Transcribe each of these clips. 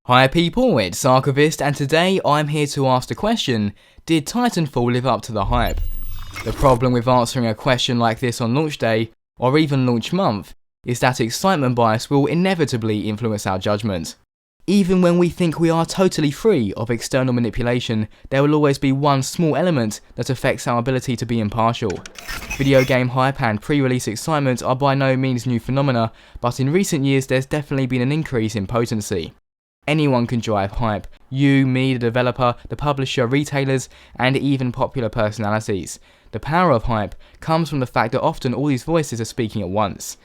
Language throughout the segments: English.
Hi people, it's Archivist, and today I'm here to ask the question, did Titanfall live up to the hype? The problem with answering a question like this on launch day, or even launch month, is that excitement bias will inevitably influence our judgment. Even when we think we are totally free of external manipulation, there will always be one small element that affects our ability to be impartial. Video game hype and pre-release excitement are by no means new phenomena, but in recent years there's definitely been an increase in potency. Anyone can drive hype. You, me, the developer, the publisher, retailers, and even popular personalities. The power of hype comes from the fact that often all these voices are speaking at once.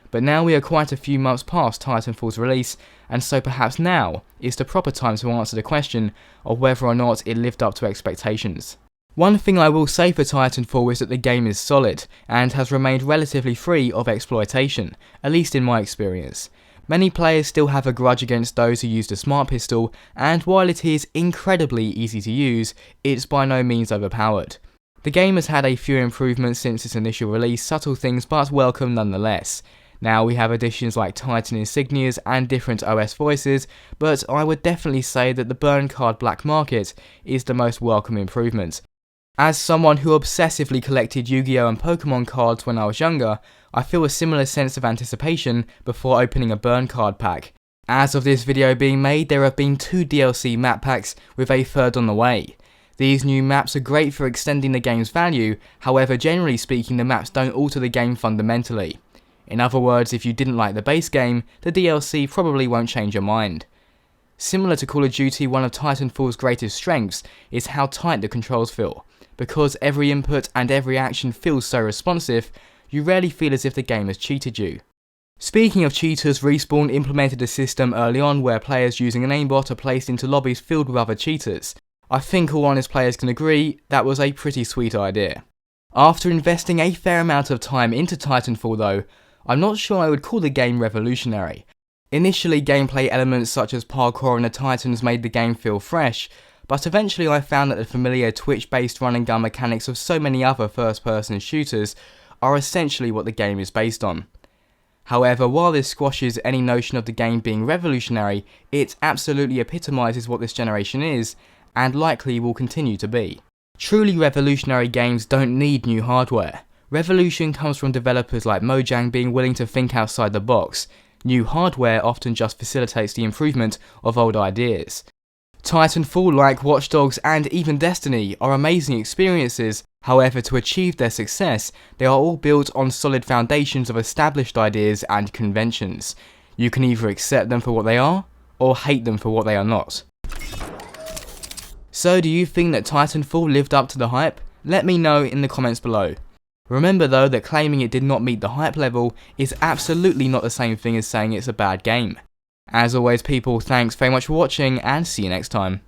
But now we are quite a few months past Titanfall's release, and so perhaps now is the proper time to answer the question of whether or not it lived up to expectations. One thing I will say for Titanfall is that the game is solid, and has remained relatively free of exploitation, at least in my experience. Many players still have a grudge against those who used a smart pistol, and while it is incredibly easy to use, it's by no means overpowered. The game has had a few improvements since its initial release, subtle things but welcome nonetheless. Now we have additions like Titan insignias and different OS voices, but I would definitely say that the burn card black market is the most welcome improvement. As someone who obsessively collected Yu-Gi-Oh! And Pokemon cards when I was younger, I feel a similar sense of anticipation before opening a burn card pack. As of this video being made, there have been 2 DLC map packs with a third on the way. These new maps are great for extending the game's value, however generally speaking the maps don't alter the game fundamentally. In other words, if you didn't like the base game, the DLC probably won't change your mind. Similar to Call of Duty, one of Titanfall's greatest strengths is how tight the controls feel. Because every input and every action feels so responsive, you rarely feel as if the game has cheated you. Speaking of cheaters, Respawn implemented a system early on where players using an aimbot are placed into lobbies filled with other cheaters. I think all honest players can agree that was a pretty sweet idea. After investing a fair amount of time into Titanfall though, I'm not sure I would call the game revolutionary. Initially, gameplay elements such as parkour and the Titans made the game feel fresh, but eventually I found that the familiar twitch-based run and gun mechanics of so many other first-person shooters are essentially what the game is based on. However, while this squashes any notion of the game being revolutionary, it absolutely epitomises what this generation is, and likely will continue to be. Truly revolutionary games don't need new hardware. Revolution comes from developers like Mojang being willing to think outside the box. New hardware often just facilitates the improvement of old ideas. Titanfall, like Watch Dogs and even Destiny, are amazing experiences. However, to achieve their success, they are all built on solid foundations of established ideas and conventions. You can either accept them for what they are, or hate them for what they are not. So do you think that Titanfall lived up to the hype? Let me know in the comments below. Remember though that claiming it did not meet the hype level is absolutely not the same thing as saying it's a bad game. As always people, thanks very much for watching and see you next time.